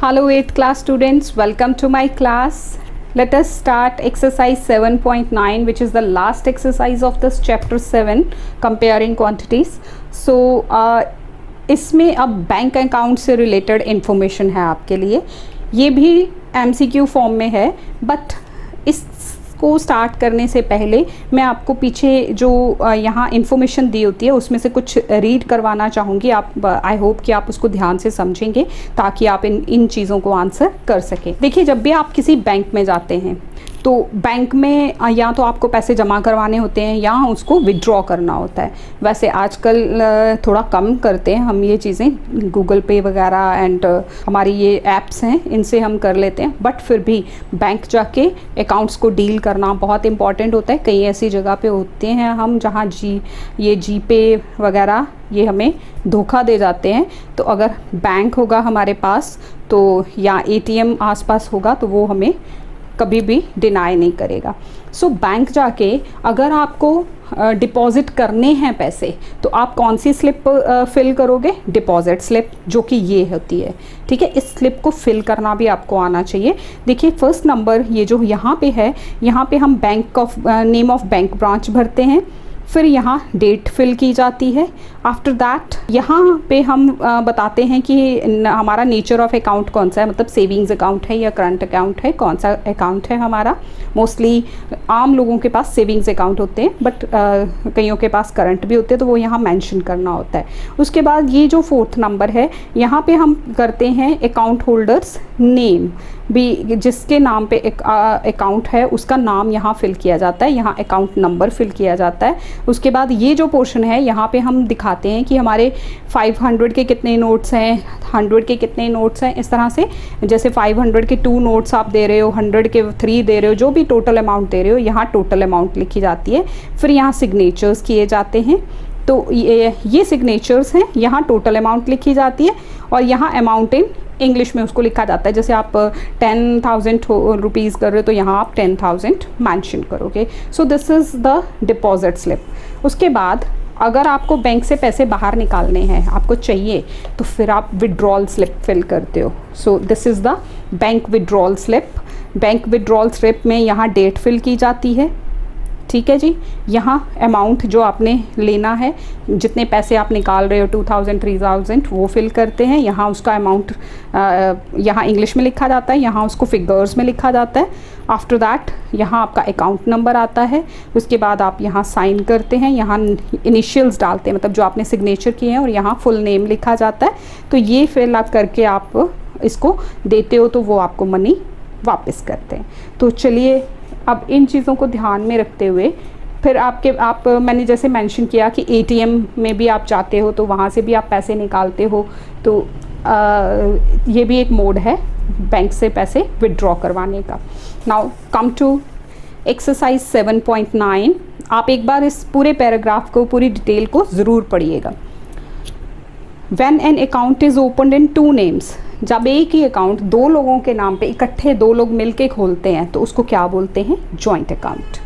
Hello 8th class students, welcome to my class. Let us start exercise 7.9 which is the last exercise of this chapter 7 comparing quantities. So इसमें अब bank account से related information है आपके लिए, ये भी MCQ form में है बट इसको स्टार्ट करने से पहले मैं आपको पीछे जो यहाँ इन्फॉर्मेशन दी होती है उसमें से कुछ रीड करवाना चाहूँगी। आप आई होप कि आप उसको ध्यान से समझेंगे ताकि आप इन चीज़ों को आंसर कर सकें। देखिए, जब भी आप किसी बैंक में जाते हैं तो बैंक में या तो आपको पैसे जमा करवाने होते हैं या उसको विड्रॉ करना होता है। वैसे आजकल थोड़ा कम करते हैं हम ये चीज़ें, गूगल पे वगैरह एंड हमारी ये ऐप्स हैं इनसे हम कर लेते हैं, बट फिर भी बैंक जाके अकाउंट्स को डील करना बहुत इम्पॉर्टेंट होता है। कई ऐसी जगह पे होते हैं हम जहाँ ये जीपे वगैरह ये हमें धोखा दे जाते हैं। तो अगर बैंक होगा हमारे पास तो या ATM आसपास होगा तो वो हमें कभी भी डिनाई नहीं करेगा। सो बैंक जाके अगर आपको डिपॉज़िट करने हैं पैसे तो आप कौन सी स्लिप फिल करोगे? डिपॉज़िट स्लिप, जो कि ये होती है। ठीक है, इस स्लिप को फिल करना भी आपको आना चाहिए। देखिए, फर्स्ट नंबर ये जो यहाँ पे है, यहाँ पे हम नेम ऑफ बैंक ब्रांच भरते हैं, फिर यहाँ डेट फिल की जाती है। आफ्टर दैट यहाँ पे हम बताते हैं कि हमारा नेचर ऑफ अकाउंट कौन सा है, मतलब सेविंग्स अकाउंट है या करंट अकाउंट है, कौन सा अकाउंट है हमारा। मोस्टली आम लोगों के पास सेविंग्स अकाउंट होते हैं बट कईयों के पास करंट भी होते हैं, तो वो यहाँ मेंशन करना होता है। उसके बाद ये जो फोर्थ नंबर है, यहाँ पे हम करते हैं अकाउंट होल्डर्स नेम भी, जिसके नाम पे अकाउंट है उसका नाम यहाँ फिल किया जाता है, यहाँ अकाउंट नंबर फिल किया जाता है। उसके बाद ये जो पोर्शन है यहाँ पे हम दिखाते हैं कि हमारे 500 के कितने नोट्स हैं, 100 के कितने नोट्स हैं। इस तरह से जैसे 500 के 2 नोट्स आप दे रहे हो, 100 के 3 दे रहे हो, जो भी टोटल अमाउंट दे रहे हो यहाँ टोटल अमाउंट लिखी जाती है। फिर यहाँ सिग्नेचर्स किए जाते हैं, तो ये सिग्नेचर्स हैं, यहाँ टोटल अमाउंट लिखी जाती है और यहाँ अमाउंट इन इंग्लिश में उसको लिखा जाता है। जैसे आप 10,000 रुपीज़ कर रहे हो तो यहाँ आप 10,000 मेंशन करोगे। So this is the deposit slip. उसके बाद अगर आपको बैंक से पैसे बाहर निकालने हैं, आपको चाहिए, तो फिर आप विड्रॉल स्लिप फिल करते हो। So this is the bank withdrawal slip. Bank withdrawal slip में यहाँ डेट फिल की जाती है। ठीक है जी, यहाँ अमाउंट जो आपने लेना है, जितने पैसे आप निकाल रहे हो 2,000 3,000 वो फिल करते हैं। यहाँ उसका अमाउंट यहाँ इंग्लिश में लिखा जाता है, यहाँ उसको फिगर्स में लिखा जाता है। आफ्टर दैट यहाँ आपका अकाउंट नंबर आता है। उसके बाद आप यहाँ साइन करते हैं, यहाँ इनिशियल्स डालते हैं, मतलब जो आपने सिग्नेचर किए हैं, और यहाँ फुल नेम लिखा जाता है। तो ये फिल आप करके आप इसको देते हो तो वो आपको मनी वापस करते हैं। तो चलिए, अब इन चीज़ों को ध्यान में रखते हुए फिर मैंने जैसे मेंशन किया कि ATM में भी आप जाते हो तो वहाँ से भी आप पैसे निकालते हो, तो ये भी एक मोड है बैंक से पैसे विड्रॉ करवाने का। Now come to exercise 7.9। आप एक बार इस पूरे पैराग्राफ को, पूरी डिटेल को ज़रूर पढ़िएगा। When an account is opened in 2 names, जब एक ही अकाउंट 2 लोगों के नाम पे इकट्ठे 2 लोग मिलके खोलते हैं तो उसको क्या बोलते हैं? Joint account.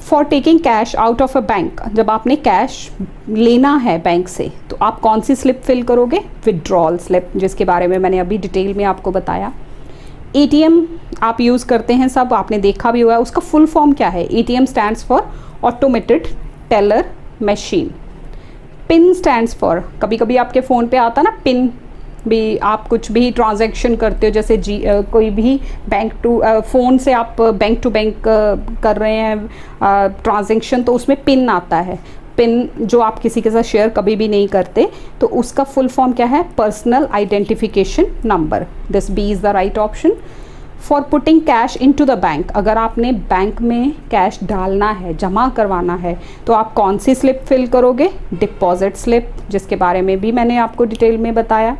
For taking cash out of a bank, जब आपने कैश लेना है बैंक से तो आप कौन सी स्लिप फिल करोगे? विड्रॉल स्लिप, जिसके बारे में मैंने अभी डिटेल में आपको बताया। ATM आप यूज़ करते हैं, सब आपने देखा भी हुआ है। उसका फुल फॉर्म क्या है? ATM stands for automated teller machine. Pin stands for, कभी कभी आपके फ़ोन पे आता ना पिन, भी आप कुछ भी ट्रांजैक्शन करते हो, जैसे कोई भी बैंक टू फ़ोन से आप बैंक टू बैंक कर रहे हैं ट्रांजैक्शन, तो उसमें पिन आता है। पिन जो आप किसी के साथ शेयर कभी भी नहीं करते, तो उसका फुल फॉर्म क्या है? Personal identification number. This B is the right option. For putting cash into the bank, अगर आपने बैंक में कैश डालना है, जमा करवाना है, तो आप कौन सी स्लिप फिल करोगे? डिपॉजिट स्लिप, जिसके बारे में भी मैंने आपको डिटेल में बताया।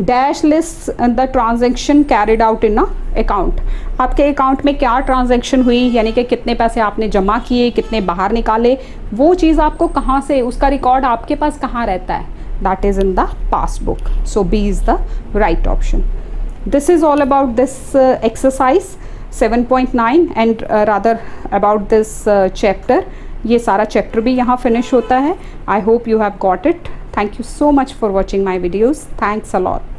Dash list the transaction carried out in a account, आपके अकाउंट में क्या ट्रांजैक्शन हुई, यानी कि कितने पैसे आपने जमा किए, कितने बाहर निकाले, वो चीज़ आपको कहाँ से, उसका रिकॉर्ड आपके पास कहाँ रहता है? That is in the passbook. So B is the right option. This is all about this exercise 7.9 and rather about this chapter. ये सारा चैप्टर भी यहाँ फिनिश होता है। I hope you have got it. Thank you so much for watching my videos. Thanks a lot.